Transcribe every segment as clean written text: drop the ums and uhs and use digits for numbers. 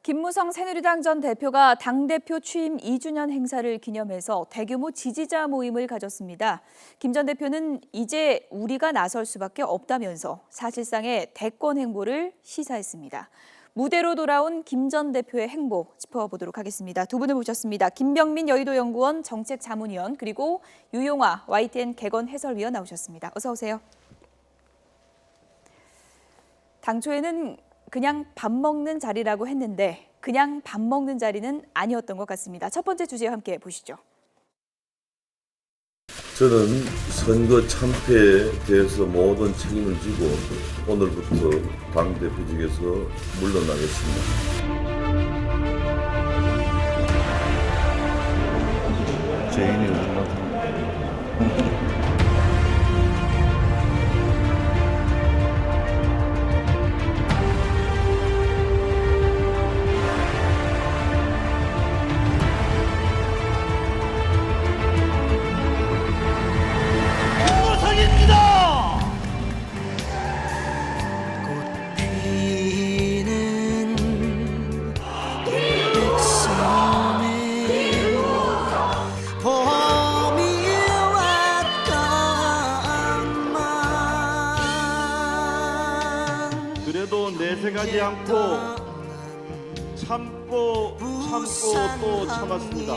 김무성 새누리당 전 대표가 당대표 취임 2주년 행사를 기념해서 대규모 지지자 모임을 가졌습니다. 김 전 대표는 이제 우리가 나설 수밖에 없다면서 사실상의 대권 행보를 시사했습니다. 무대로 돌아온 김 전 대표의 행보 짚어보도록 하겠습니다. 두 분을 모셨습니다. 김병민 여의도연구원 정책자문위원 그리고 유용화 YTN 개건 해설위원 나오셨습니다. 어서 오세요. 당초에는 그냥 밥 먹는 자리라고 했는데 그냥 밥 먹는 자리는 아니었던 것 같습니다. 첫 번째 주제와 함께 보시죠. 저는 선거 참패에 대해서 모든 책임을 지고 오늘부터 당대표직에서 물러나겠습니다. 죄인이 물러나. 그래도 내색하지 않고 참고 또 참았습니다.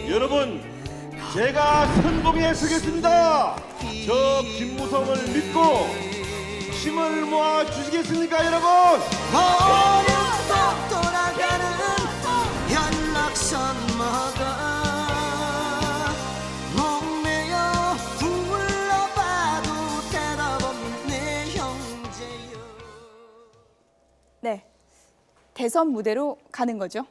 여러분, 제가 선봉에 서겠습니다. 저 김무성을 믿고 힘을 모아 주시겠습니까, 여러분? 어렵고 돌아가는 연락선마다 목매여 불러봐도 대답 없네 형제여. 네, 대선 무대로 가는 거죠.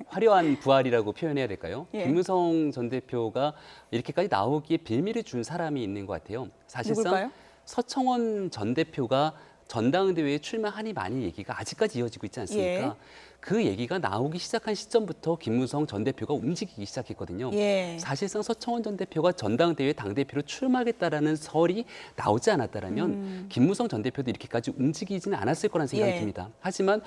화려한 부활이라고 표현해야 될까요? 예. 김무성 전 대표가 이렇게까지 나오기에 빌미를 준 사람이 있는 것 같아요. 사실상 누굴까요? 서청원 전 대표가 전당대회에 출마하니 많이 얘기가 아직까지 이어지고 있지 않습니까? 예. 그 얘기가 나오기 시작한 시점부터 김무성 전 대표가 움직이기 시작했거든요. 예. 사실상 서청원 전 대표가 전당대회 당대표로 출마하겠다라는 설이 나오지 않았다라면 김무성 전 대표도 이렇게까지 움직이지는 않았을 거라는 생각이 예. 듭니다. 하지만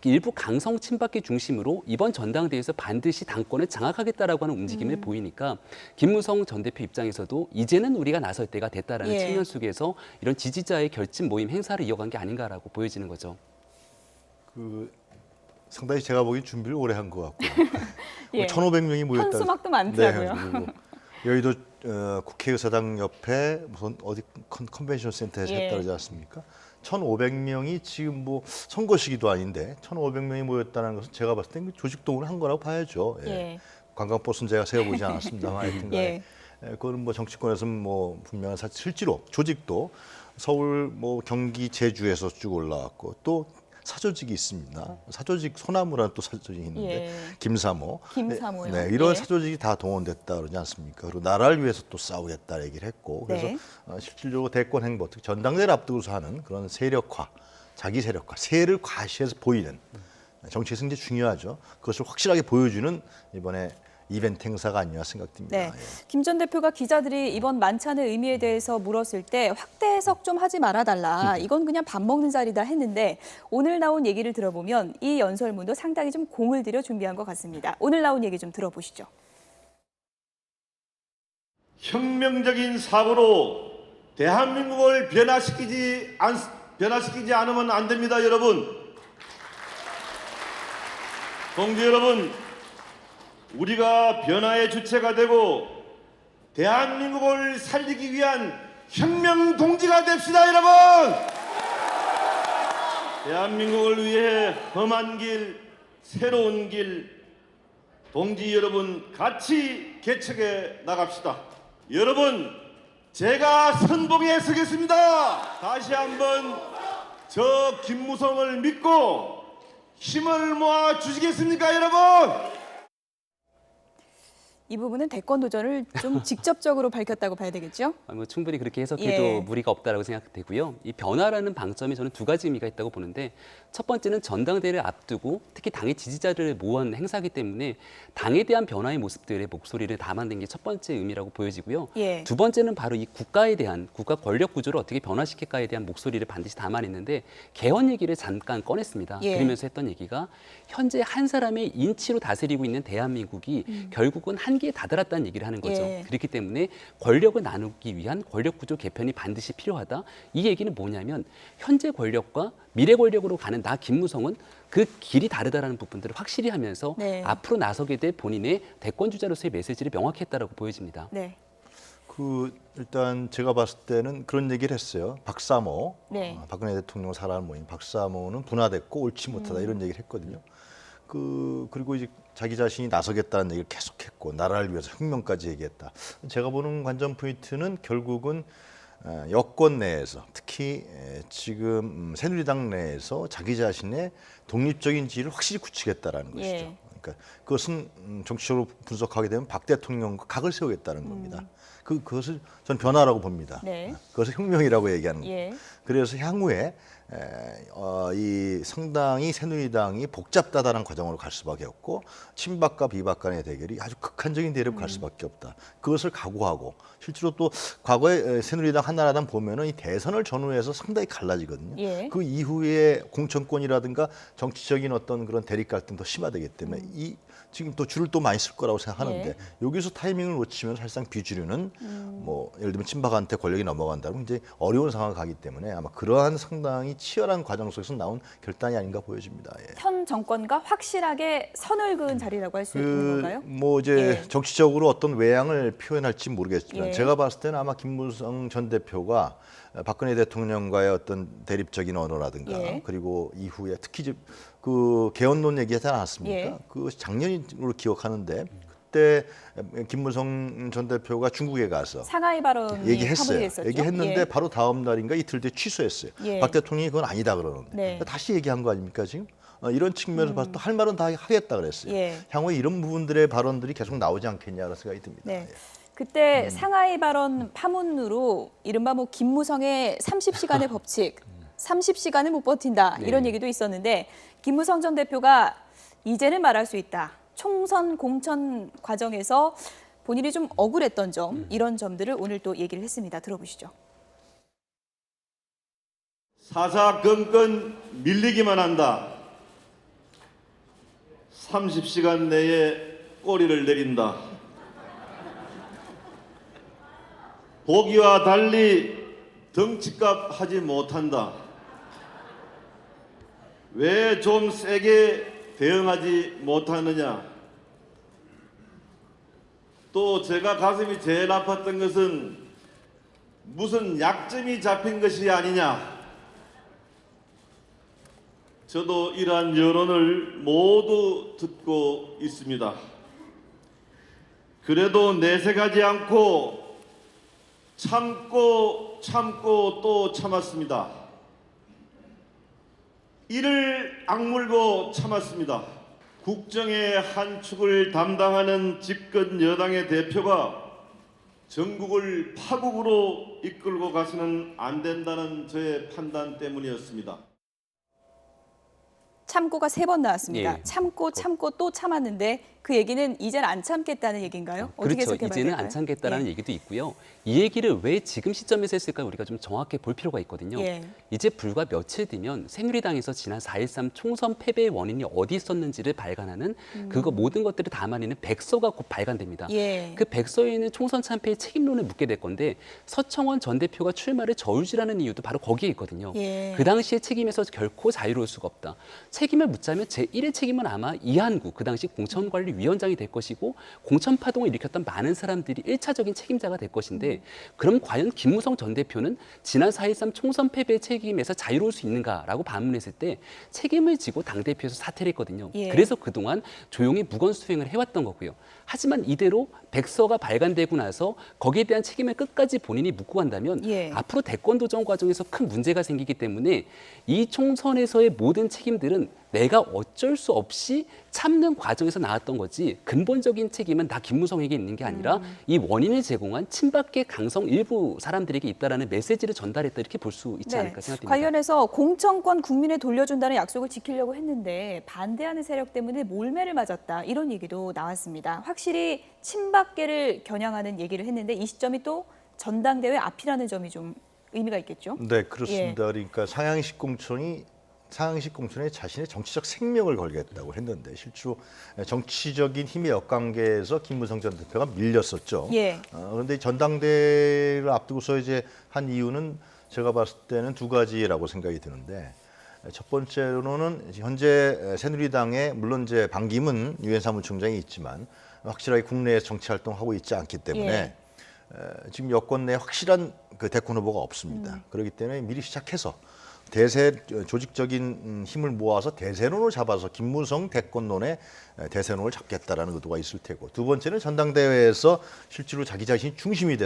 일부 강성 친박계 중심으로 이번 전당대회에서 반드시 당권을 장악하겠다라고 하는 움직임을 보이니까 김무성 전 대표 입장에서도 이제는 우리가 나설 때가 됐다라는 예. 측면 속에서 이런 지지자의 결집 모임 행사를 이어간 게 아닌가라고 보여지는 거죠. 상당히 제가 보기 준비를 오래 한 것 같고요. 예. 1,500명이 모였다. 현수막도 많더라고요. 네, 그리고 여의도 국회의사당 옆에 무슨 어디 컨벤션 센터에서 예. 했다 그러지 않습니까? 1,500명이 지금 뭐 선거 시기도 아닌데 1,500명이 모였다는 것은 제가 봤을 때 조직동을 한 거라고 봐야죠. 예. 예. 관광버스는 제가 세워보지 않았습니다만 하여튼간에 예. 그거는 뭐 정치권에서는 뭐 분명한 실제로 조직도 서울, 뭐 경기, 제주에서 쭉 올라왔고 또 사조직이 있습니다. 사조직 소나무라는 또 사조직이 있는데 예. 김사모. 김사모요. 네, 이런 예. 사조직이 다 동원됐다 그러지 않습니까? 그리고 나라를 위해서 또 싸우겠다 얘기를 했고 그래서 네. 실질적으로 대권 행보, 특히 전당대를 앞두고서 하는 그런 세력화, 자기 세력화, 세를 과시해서 보이는 정치에서 굉장히 중요하죠. 그것을 확실하게 보여주는 이번에 이벤트 행사가 아니냐 생각됩니다. 네, 예. 김 전 대표가 기자들이 이번 만찬의 의미에 대해서 물었을 때 확대 해석 좀 하지 말아달라. 이건 그냥 밥 먹는 자리다 했는데 오늘 나온 얘기를 들어보면 이 연설문도 상당히 좀 공을 들여 준비한 것 같습니다. 오늘 나온 얘기 좀 들어보시죠. 혁명적인 사고로 대한민국을 변화시키지 않으면 안 됩니다, 여러분. 동지 여러분, 우리가 변화의 주체가 되고 대한민국을 살리기 위한 혁명 동지가 됩시다, 여러분. 대한민국을 위해 험한 길, 새로운 길, 동지 여러분 같이 개척해 나갑시다. 여러분, 제가 선봉에 서겠습니다. 다시 한번 저 김무성을 믿고 힘을 모아 주시겠습니까, 여러분? 이 부분은 대권 도전을 좀 직접적으로 밝혔다고 봐야 되겠죠? 뭐 충분히 그렇게 해석해도 예. 무리가 없다라고 생각되고요. 이 변화라는 방점이 저는 두 가지 의미가 있다고 보는데 첫 번째는 전당대회를 앞두고 특히 당의 지지자들을 모은 행사이기 때문에 당에 대한 변화의 모습들의 목소리를 담아낸 게 첫 번째 의미라고 보여지고요. 예. 두 번째는 바로 이 국가에 대한 국가 권력 구조를 어떻게 변화시킬까에 대한 목소리를 반드시 담아냈는데 개헌 얘기를 잠깐 꺼냈습니다. 예. 그러면서 했던 얘기가 현재 한 사람의 인치로 다스리고 있는 대한민국이 결국은 한계에 다다랐다는 얘기를 하는 거죠. 예. 그렇기 때문에 권력을 나누기 위한 권력 구조 개편이 반드시 필요하다. 이 얘기는 뭐냐면 현재 권력과 미래 권력으로 가는 나 김무성은 그 길이 다르다라는 부분들을 확실히 하면서 네. 앞으로 나서게 될 본인의 대권 주자로서의 메시지를 명확히 했다라고 보여집니다. 네. 일단 제가 봤을 때는 그런 얘기를 했어요. 박사모, 네. 박근혜 대통령 사랑하는 모임 박사모는 분화됐고 옳지 못하다 이런 얘기를 했거든요. 그리고 이제 자기 자신이 나서겠다는 얘기를 계속했고 나라를 위해서 혁명까지 얘기했다. 제가 보는 관전 포인트는 결국은 여권 내에서 특히 지금 새누리당 내에서 자기 자신의 독립적인 지위를 확실히 굳히겠다라는 것이죠. 예. 그러니까 그것은 정치적으로 분석하게 되면 박 대통령과 각을 세우겠다는 겁니다. 그것을 저는 변화라고 봅니다. 네. 그것을 혁명이라고 얘기하는 거예요. 예. 그래서 향후에 이 상당히 새누리당이 복잡다단한 과정으로 갈 수밖에 없고 친박과 비박 간의 대결이 아주 극한적인 대립 갈 수밖에 없다. 그것을 각오하고 실제로 또 과거에 새누리당 한나라당 보면은 이 대선을 전후해서 상당히 갈라지거든요. 예. 그 이후에 공천권이라든가 정치적인 어떤 그런 대립 갈등도 심화되기 때문에 지금 또 줄을 또 많이 쓸 거라고 생각하는데 예. 여기서 타이밍을 놓치면 사실상 비주류는 뭐 예를 들면 친박한테 권력이 넘어간다면 이제 어려운 상황을 가기 때문에 아마 그러한 상당히 치열한 과정 속에서 나온 결단이 아닌가 보여집니다. 예. 현 정권과 확실하게 선을 그은 자리라고 할 수 있는 건가요? 뭐 이제 예. 정치적으로 어떤 외양을 표현할지 모르겠지만 예. 제가 봤을 때는 아마 김무성 전 대표가 박근혜 대통령과의 어떤 대립적인 언어라든가 예. 그리고 이후에 특히 이제 그 개헌론 얘기하지 않았습니까? 예. 그 작년으로 기억하는데 그때 김무성 전 대표가 중국에 가서 상하이 발언이 얘기했어요. 파문이 됐었죠? 얘기했는데 예. 바로 다음 날인가 이틀 뒤에 취소했어요. 예. 박 대통령이 그건 아니다 그러는데 네. 다시 얘기한 거 아닙니까 지금? 이런 측면에서 봐서 또 할 말은 다 하겠다 그랬어요. 예. 향후에 이런 부분들의 발언들이 계속 나오지 않겠냐는 생각이 듭니다. 네. 예. 그때 상하이 발언 파문으로 이른바 뭐 김무성의 30시간의 법칙, 30시간을 못 버틴다 이런 얘기도 있었는데 김무성 전 대표가 이제는 말할 수 있다. 총선 공천 과정에서 본인이 좀 억울했던 점 이런 점들을 오늘 또 얘기를 했습니다. 들어보시죠. 사사건건 밀리기만 한다. 30시간 내에 꼬리를 내린다. 보기와 달리 덩치값 하지 못한다. 왜 좀 세게 대응하지 못하느냐. 또 제가 가슴이 제일 아팠던 것은 무슨 약점이 잡힌 것이 아니냐. 저도 이러한 여론을 모두 듣고 있습니다. 그래도 내색하지 않고 참고 또 참았습니다. 이를 악물고 참았습니다. 국정의 한 축을 담당하는 집권 여당의 대표가 전국을 파국으로 이끌고 가서는 안 된다는 저의 판단 때문이었습니다. 참고가 3번 나왔습니다. 예. 참고 또 참았는데 그 얘기는 이제는 안 참겠다는 얘기인가요? 어떻게 그렇죠. 해석해봐야 이제는 될까요? 안 참겠다라는 예. 얘기도 있고요. 이 얘기를 왜 지금 시점에서 했을까 우리가 좀 정확히 볼 필요가 있거든요. 예. 이제 불과 며칠 뒤면 새누리당에서 지난 4.13 총선 패배의 원인이 어디 있었는지를 발간하는 그거 모든 것들을 담아내는 백서가 곧 발간됩니다. 예. 그 백서에 있는 총선 참패의 책임론을 묻게 될 건데 서청원 전 대표가 출마를 저울질하는 이유도 바로 거기에 있거든요. 예. 그 당시의 책임에서 결코 자유로울 수가 없다. 책임을 묻자면 제1의 책임은 아마 이한구 그 당시 공천관리위원장이 될 것이고 공천 파동을 일으켰던 많은 사람들이 1차적인 책임자가 될 것인데 그럼 과연 김무성 전 대표는 지난 4.13 총선 패배의 책임에서 자유로울 수 있는가라고 반문했을 때 책임을 지고 당대표에서 사퇴를 했거든요. 예. 그래서 그동안 조용히 무건수행을 해왔던 거고요. 하지만 이대로 백서가 발간되고 나서 거기에 대한 책임을 끝까지 본인이 묻고 간다면 예. 앞으로 대권 도전 과정에서 큰 문제가 생기기 때문에 이 총선에서의 모든 책임들은 내가 어쩔 수 없이 참는 과정에서 나왔던 거지 근본적인 책임은 나 김무성에게 있는 게 아니라 이 원인을 제공한 친박계 강성 일부 사람들에게 있다라는 메시지를 전달했다 이렇게 볼 수 있지 않을까 생각됩니다. 관련해서 공천권 국민에 돌려준다는 약속을 지키려고 했는데 반대하는 세력 때문에 몰매를 맞았다 이런 얘기도 나왔습니다. 확실히 친박계를 겨냥하는 얘기를 했는데 이 시점이 또 전당대회 앞이라는 점이 좀 의미가 있겠죠? 네, 그렇습니다. 그러니까 상향식 공천에 자신의 정치적 생명을 걸겠다고 했는데 실제로 정치적인 힘의 역관계에서 김무성 전 대표가 밀렸었죠. 예. 그런데 전당대회를 앞두고서 이제 한 이유는 제가 봤을 때는 두 가지라고 생각이 드는데 첫 번째로는 현재 새누리당에 물론 이제 반기문 유엔 사무총장이 있지만 확실하게 국내에서 정치 활동하고 있지 않기 때문에 지금 여권 내에 확실한 그 대권 후보가 없습니다. 그렇기 때문에 미리 시작해서 조직적인 힘을 모아서 대세론을 잡아서 김무성 대권론에 대세론을 잡겠다라는 의도가 있을 테고 두 번째는 전당대회에서 실제로 자기 자신이 중심이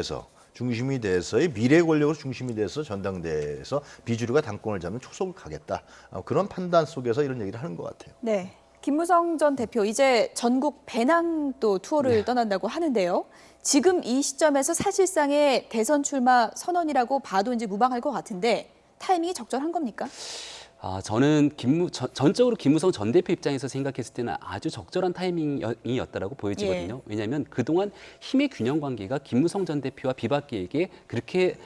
돼서의 미래 권력으로 중심이 돼서 전당대회에서 비주류가 당권을 잡는 초석을 가겠다. 그런 판단 속에서 이런 얘기를 하는 것 같아요. 네. 김무성 전 대표 이제 전국 배낭도 투어를 떠난다고 하는데요. 지금 이 시점에서 사실상의 대선 출마 선언이라고 봐도 이제 무방할 것 같은데 타이밍이 적절한 겁니까? 저는 전적으로 김무성 전 대표 입장에서 생각했을 때는 아주 적절한 타이밍이었다라고 보여지거든요. 왜냐하면 그동안 힘의 균형 관계가 김무성 전 대표와 비박계에게 그렇게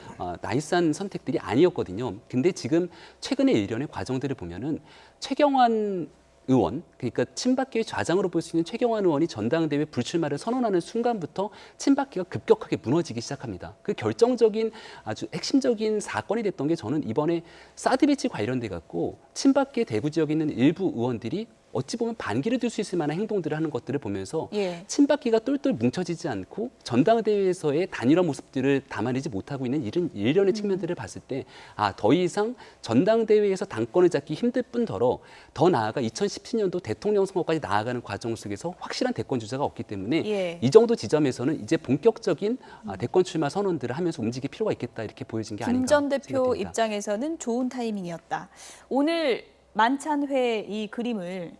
나이스한 선택들이 아니었거든요. 근데 지금 최근의 일련의 과정들을 보면은 최경환 의원, 그러니까 친박계의 좌장으로 볼 수 있는 최경환 의원이 전당대회 불출마를 선언하는 순간부터 친박계가 급격하게 무너지기 시작합니다. 그 결정적인 아주 핵심적인 사건이 됐던 게 저는 이번에 사드 배치 관련돼 갖고 친박계 대구 지역에 있는 일부 의원들이 어찌 보면 반기를 들 수 있을 만한 행동들을 하는 것들을 보면서 친박계가 똘똘 뭉쳐지지 않고 전당대회에서의 단일화 모습들을 담아내지 못하고 있는 이런 일련의 측면들을 봤을 때 더 이상 전당대회에서 당권을 잡기 힘들 뿐더러 더 나아가 2017년도 대통령 선거까지 나아가는 과정 속에서 확실한 대권 주자가 없기 때문에 이 정도 지점에서는 이제 본격적인 대권 출마 선언들을 하면서 움직일 필요가 있겠다 이렇게 보여진 게 아닌가 김 전 대표 생각됩니다. 입장에서는 좋은 타이밍이었다. 오늘 만찬회 이 그림을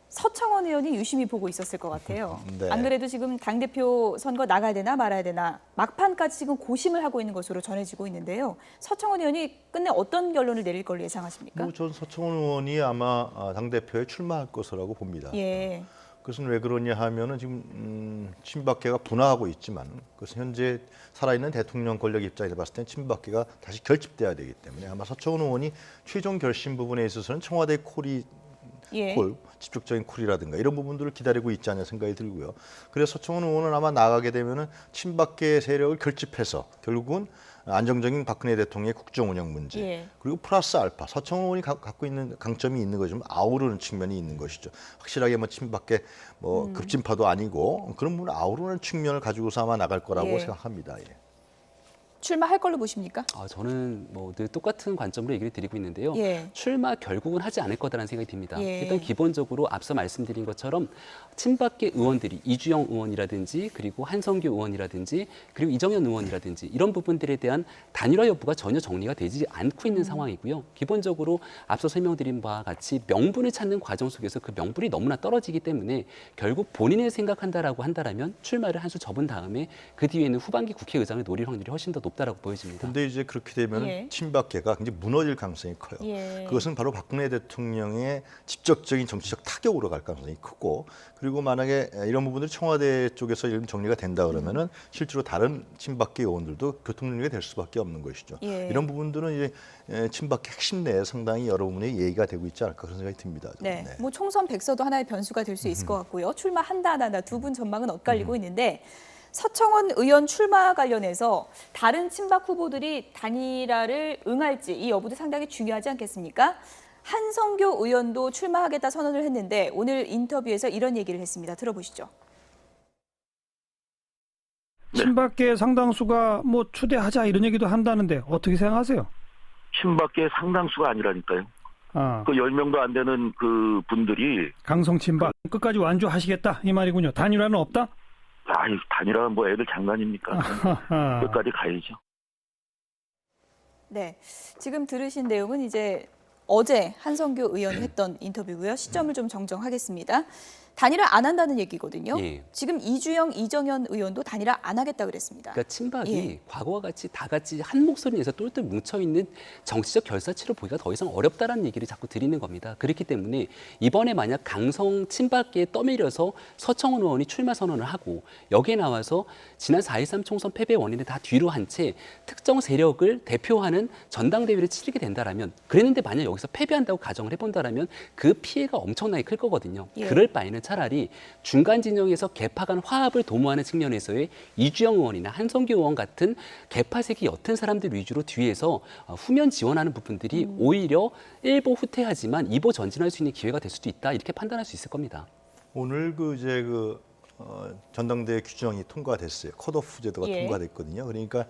서청원 의원이 유심히 보고 있었을 것 같아요. 네. 안 그래도 지금 당대표 선거 나가야 되나 말아야 되나 막판까지 지금 고심을 하고 있는 것으로 전해지고 있는데요. 서청원 의원이 끝내 어떤 결론을 내릴 걸로 예상하십니까? 전 서청원 의원이 아마 당대표에 출마할 것이라고 봅니다. 그것은 왜 그러냐 하면은 지금 친박계가 분화하고 있지만 그것은 현재 살아있는 대통령 권력 입장에서 봤을 때는 친박계가 다시 결집돼야 되기 때문에 아마 서청원 의원이 최종 결심 부분에 있어서는 청와대 콜이 집중적인 콜이라든가 이런 부분들을 기다리고 있지 않냐 생각이 들고요. 그래서 서청원 의원은 아마 나가게 되면은 친박계 세력을 결집해서 결국은 안정적인 박근혜 대통령의 국정 운영 문제 그리고 플러스 알파 서청원 의원이 갖고 있는 강점이 있는 거죠. 아우르는 측면이 있는 것이죠. 확실하게 뭐 친박계 급진파도 아니고 그런 부분을 아우르는 측면을 가지고서 아마 나갈 거라고 생각합니다. 출마할 걸로 보십니까? 저는 늘 똑같은 관점으로 얘기를 드리고 있는데요. 출마 결국은 하지 않을 거다라는 생각이 듭니다. 일단 기본적으로 앞서 말씀드린 것처럼 친박계 의원들이 이주영 의원이라든지 그리고 한성규 의원이라든지 그리고 이정현 의원이라든지 이런 부분들에 대한 단일화 여부가 전혀 정리가 되지 않고 있는 상황이고요. 기본적으로 앞서 설명드린 바와 같이 명분을 찾는 과정 속에서 그 명분이 너무나 떨어지기 때문에 결국 본인을 생각한다라고 한다라면 출마를 한 수 접은 다음에 그 뒤에 있는 후반기 국회의장을 노릴 확률이 훨씬 더 높다라고 보여집니다. 그런데 이제 그렇게 되면 친박계가 굉장히 무너질 가능성이 커요. 그것은 바로 박근혜 대통령의 직접적인 정치적 타격으로 갈 가능성이 크고 그리고 만약에 이런 부분들이 청와대 쪽에서 이런 정리가 된다 그러면은 실제로 다른 친박계 의원들도 교통정리가 될 수밖에 없는 것이죠. 이런 부분들은 이제 친박계 핵심 내에 상당히 여러 부분이 얘기가 되고 있지 않을까 그런 생각이 듭니다. 뭐 총선 백서도 하나의 변수가 될 수 있을 것 같고요. 출마한다 안 한다 두 분 전망은 엇갈리고 있는데 서청원 의원 출마 관련해서 다른 친박 후보들이 단일화를 응할지 이 여부도 상당히 중요하지 않겠습니까? 한성교 의원도 출마하겠다 선언을 했는데 오늘 인터뷰에서 이런 얘기를 했습니다. 들어보시죠. 친박계 상당수가 뭐 추대하자 이런 얘기도 한다는데 어떻게 생각하세요? 친박계 상당수가 아니라니까요. 그 10명도 안 되는 그 분들이 강성 친박 끝까지 완주하시겠다 이 말이군요. 단일화는 없다? 단일화는 뭐 애들 장난입니까? 끝까지 가야죠. 네, 지금 들으신 내용은 이제 어제 한성규 의원이 했던 인터뷰고요. 시점을 좀 정정하겠습니다. 단일화 안 한다는 얘기거든요. 예. 지금 이주영, 이정현 의원도 단일화 안 하겠다 그랬습니다. 그러니까 친박이 예. 과거와 같이 다 같이 한 목소리 내서 똘똘 뭉쳐있는 정치적 결사치를 보기가 더 이상 어렵다는 얘기를 자꾸 드리는 겁니다. 그렇기 때문에 이번에 만약 강성 친박계에 떠밀려서 서청원 의원이 출마 선언을 하고 여기에 나와서 지난 4.13 총선 패배 원인을 다 뒤로 한 채 특정 세력을 대표하는 전당대회를 치르게 된다라면, 그랬는데 만약 여기서 패배한다고 가정을 해본다라면 그 피해가 엄청나게 클 거거든요. 예. 그럴 바에는 차라리 중간 진영에서 개파 간 화합을 도모하는 측면에서의 이주영 의원이나 한성규 의원 같은 개파색이 옅은 사람들 위주로 뒤에서 후면 지원하는 부분들이 오히려 일보 후퇴하지만 이보 전진할 수 있는 기회가 될 수도 있다, 이렇게 판단할 수 있을 겁니다. 오늘 전당대회 규정이 통과됐어요. 컷오프 제도가 예. 통과됐거든요. 그러니까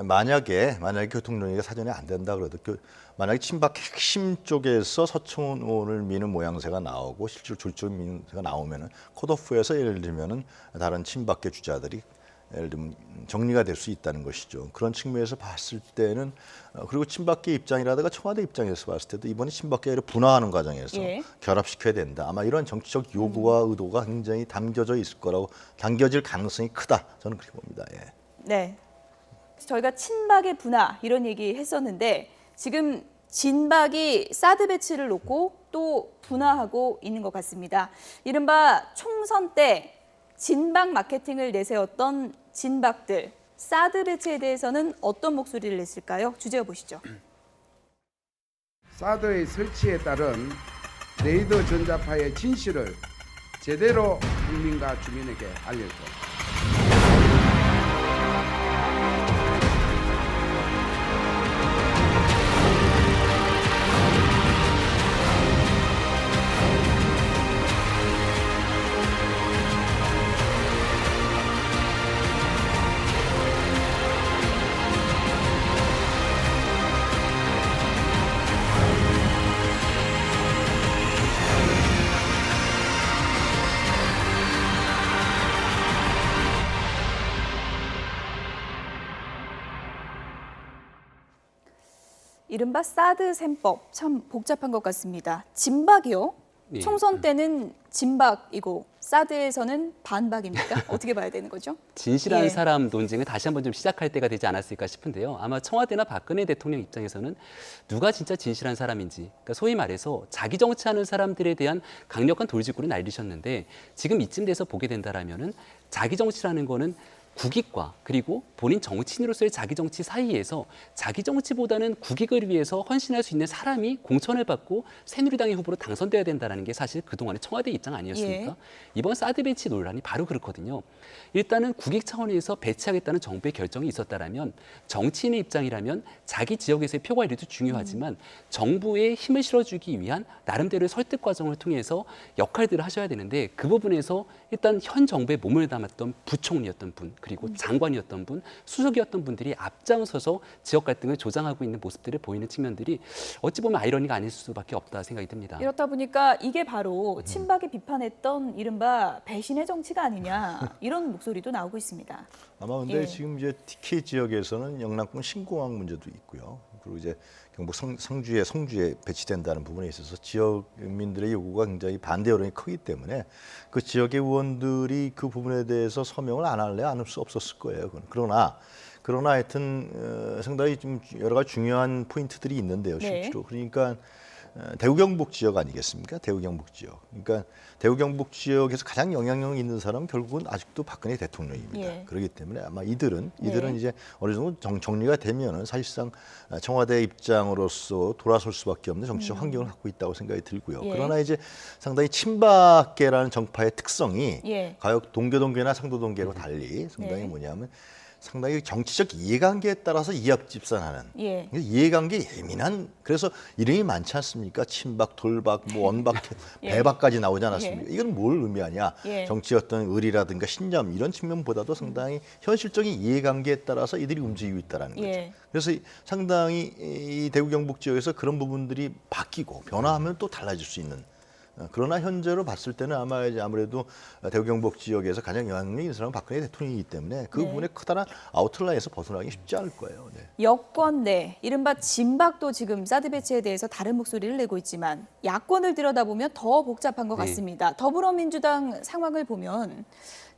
만약에 교통정리가 사전에 안 된다 그래도 만약에 친박 핵심 쪽에서 서청원 의원을 미는 모양새가 나오고 실제로 졸적인 모양새가 나오면은 컷오프에서 예를 들면은 다른 친박계 주자들이 예를 들면 정리가 될 수 있다는 것이죠. 그런 측면에서 봤을 때는 그리고 친박계 입장이라든가 청와대 입장에서 봤을 때도 이번에 친박계를 분화하는 과정에서 예. 결합시켜야 된다. 아마 이런 정치적 요구와 의도가 굉장히 담겨져 있을 거라고, 담겨질 가능성이 크다. 저는 그렇게 봅니다. 예. 네. 저희가 친박의 분화 이런 얘기 했었는데 지금 진박이 사드 배치를 놓고 또 분화하고 있는 것 같습니다. 이른바 총선 때 진박 마케팅을 내세웠던 진박들, 사드 배치에 대해서는 어떤 목소리를 냈을까요? 주제어 보시죠. 사드의 설치에 따른 레이더 전자파의 진실을 제대로 국민과 주민에게 알려줘. 이른바 사드 셈법 참 복잡한 것 같습니다. 진박이요? 예. 총선 때는 진박이고 사드에서는 반박입니까? 어떻게 봐야 되는 거죠? 진실한 예. 사람 논쟁을 다시 한번 좀 시작할 때가 되지 않았을까 싶은데요. 아마 청와대나 박근혜 대통령 입장에서는 누가 진짜 진실한 사람인지, 그러니까 소위 말해서 자기 정치하는 사람들에 대한 강력한 돌직구를 날리셨는데 지금 이쯤 돼서 보게 된다라면은 자기 정치라는 거는 국익과 그리고 본인 정치인으로서의 자기 정치 사이에서 자기 정치보다는 국익을 위해서 헌신할 수 있는 사람이 공천을 받고 새누리당의 후보로 당선돼야 된다는 게 사실 그동안의 청와대 입장 아니었습니까? 예. 이번 사드 배치 논란이 바로 그렇거든요. 일단은 국익 차원에서 배치하겠다는 정부의 결정이 있었다라면 정치인의 입장이라면 자기 지역에서의 표 관리도 중요하지만 정부에 힘을 실어주기 위한 나름대로의 설득 과정을 통해서 역할들을 하셔야 되는데 그 부분에서 일단 현 정부에 몸을 담았던 부총리였던 분, 그리고 장관이었던 분, 수석이었던 분들이 앞장서서 지역 갈등을 조장하고 있는 모습들을 보이는 측면들이 어찌 보면 아이러니가 아닐 수밖에 없다 생각이 듭니다. 이렇다 보니까 이게 바로 친박이 비판했던 이른바 배신의 정치가 아니냐 이런 목소리도 나오고 있습니다. 아마 근데 예. 지금 이제 TK 지역에서는 영남권 신공항 문제도 있고요. 그리고 이제 경북 성주에 배치된다는 부분에 있어서 지역민들의 요구가 굉장히 반대 여론이 크기 때문에 그 지역의 의원들이 그 부분에 대해서 서명을 안 할래 안 할 수 없었을 거예요. 그러나 하여튼 상당히 좀 여러 가지 중요한 포인트들이 있는데요. 네. 실제로. 그러니까 대구 경북 지역 아니겠습니까? 대구 경북 지역. 그러니까 대구 경북 지역에서 가장 영향력 있는 사람은 결국은 아직도 박근혜 대통령입니다. 예. 그렇기 때문에 아마 이들은 네. 이제 어느 정도 정리가 되면은 사실상 청와대 입장으로서 돌아설 수밖에 없는 정치적 환경을 갖고 있다고 생각이 들고요. 예. 그러나 이제 상당히 친박계라는 정파의 특성이 예. 가역 동교동계나 상도동계로 달리 상당히 네. 뭐냐면 상당히 정치적 이해관계에 따라서 이합집산하는 예. 이해관계 예민한, 그래서 이름이 많지 않습니까? 친박, 돌박, 뭐 원박, 예. 배박까지 나오지 않았습니까? 예. 이건 뭘 의미하냐? 예. 정치의 어떤 의리라든가 신념 이런 측면보다도 상당히 현실적인 이해관계에 따라서 이들이 움직이고 있다는 거죠. 예. 그래서 상당히 이 대구 경북 지역에서 그런 부분들이 바뀌고 변화하면 또 달라질 수 있는 그러나 현재로 봤을 때는 아마 이제 아무래도 대구 경북 지역에서 가장 영향력 있는 사람은 박근혜 대통령이기 때문에 그 네. 부분에 커다란 아웃라인에서 벗어나기 쉽지 않을 거예요. 네. 여권 내 이른바 진박도 지금 사드 배치에 대해서 다른 목소리를 내고 있지만 야권을 들여다보면 더 복잡한 것 네. 같습니다. 더불어민주당 상황을 보면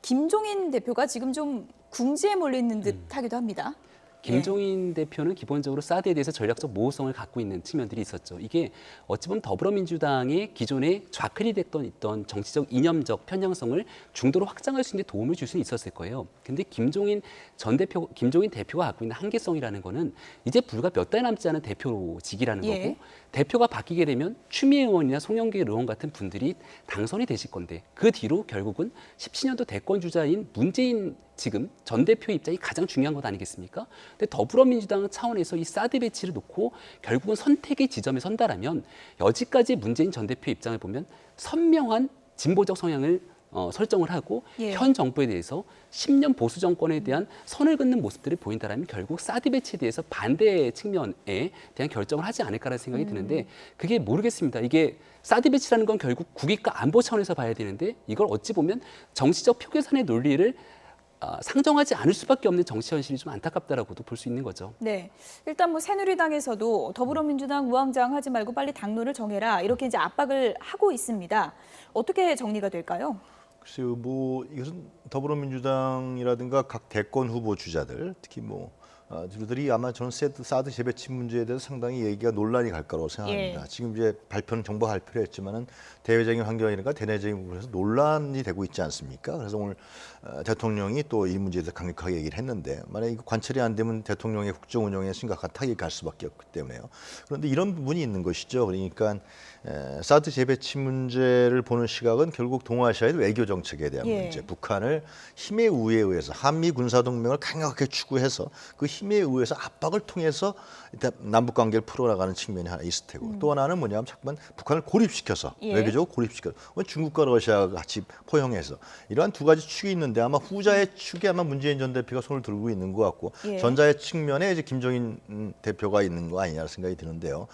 김종인 대표가 지금 좀 궁지에 몰리는 듯하기도 합니다. 김종인 대표는 기본적으로 사드에 대해서 전략적 모호성을 갖고 있는 측면들이 있었죠. 이게 어찌 보면 더불어민주당의 기존에 좌클이 됐던 있던 정치적 이념적 편향성을 중도로 확장할 수 있는 데 도움을 줄 수는 있었을 거예요. 근데 김종인 대표가 갖고 있는 한계성이라는 거는 이제 불과 몇 달 남지 않은 대표직이라는 예. 거고 대표가 바뀌게 되면 추미애 의원이나 송영길 의원 같은 분들이 당선이 되실 건데 그 뒤로 결국은 17년도 대권 주자인 문재인 지금 전 대표 입장이 가장 중요한 것 아니겠습니까? 근데 더불어민주당 차원에서 이 사드 배치를 놓고 결국은 선택의 지점에 선다라면 여지까지 문재인 전 대표 입장을 보면 선명한 진보적 성향을 설정을 하고 예. 현 정부에 대해서 10년 보수 정권에 대한 선을 긋는 모습들을 보인다라면 결국 사드 배치에 대해서 반대 측면에 대한 결정을 하지 않을까라는 생각이 드는데 그게 모르겠습니다. 이게 사드 배치라는 건 결국 국익과 안보 차원에서 봐야 되는데 이걸 어찌 보면 정치적 표계산의 논리를 상정하지 않을 수밖에 없는 정치 현실이 좀 안타깝다라고도 볼 수 있는 거죠. 네, 일단 뭐 새누리당에서도 더불어민주당 우왕좌왕하지 말고 빨리 당론을 정해라 이렇게 이제 압박을 하고 있습니다. 어떻게 정리가 될까요? 글쎄요, 뭐 이것은 더불어민주당이라든가 각 대권 후보 주자들, 특히 뭐 주들이 아마 저는 사드 재배치 문제에 대해서 상당히 얘기가 논란이 갈 거라고 생각합니다. 예. 지금 이제 정부 발표를 했지만은 대외적인 환경이니까 대내적인 부분에서 논란이 되고 있지 않습니까? 그래서 오늘 대통령이 또 이 문제에 대해서 강력하게 얘기를 했는데 만약 이거 관철이 안 되면 대통령의 국정 운영에 심각한 타격이 갈 수밖에 없기 때문에요. 그런데 이런 부분이 있는 것이죠. 그러니까 사드 재배치 문제를 보는 시각은 결국 동아시아의 외교 정책에 대한 예. 문제, 북한을 힘의 우회에 의해서 한미 군사 동맹을 강력하게 추구해서 그 힘에 의해서 압박을 통해서 일단 남북 관계를 풀어나가는 측면이 하나 있을 테고 또 하나는 뭐냐면 자꾸만 북한을 고립시켜서 예. 외교적으로 고립시켜서 중국과 러시아가 같이 포용해서 이러한 두 가지 축이 있는데 아마 후자의 축에 아마 문재인 전 대표가 손을 들고 있는 것 같고 예. 전자의 측면에 이제 김종인 대표가 있는 거 아니냐는 생각이 드는데요.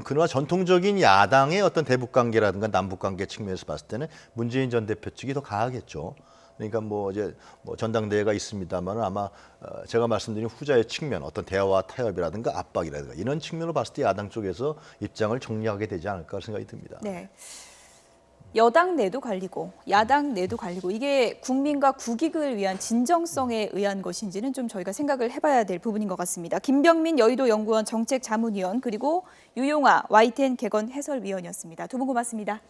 그나마 전통적인 야당의 어떤 대북 관계라든가 남북 관계 측면에서 봤을 때는 문재인 전 대표 측이 더 강하겠죠. 그러니까 뭐 이제 전당대회가 있습니다만 아마 제가 말씀드린 후자의 측면 어떤 대화와 타협이라든가 압박이라든가 이런 측면으로 봤을 때 야당 쪽에서 입장을 정리하게 되지 않을까 생각이 듭니다. 네. 여당 내도 갈리고 야당 내도 갈리고 이게 국민과 국익을 위한 진정성에 의한 것인지는 좀 저희가 생각을 해봐야 될 부분인 것 같습니다. 김병민 여의도 연구원 정책자문위원 그리고 유용아 YTN 개건 해설위원이었습니다. 두 분 고맙습니다.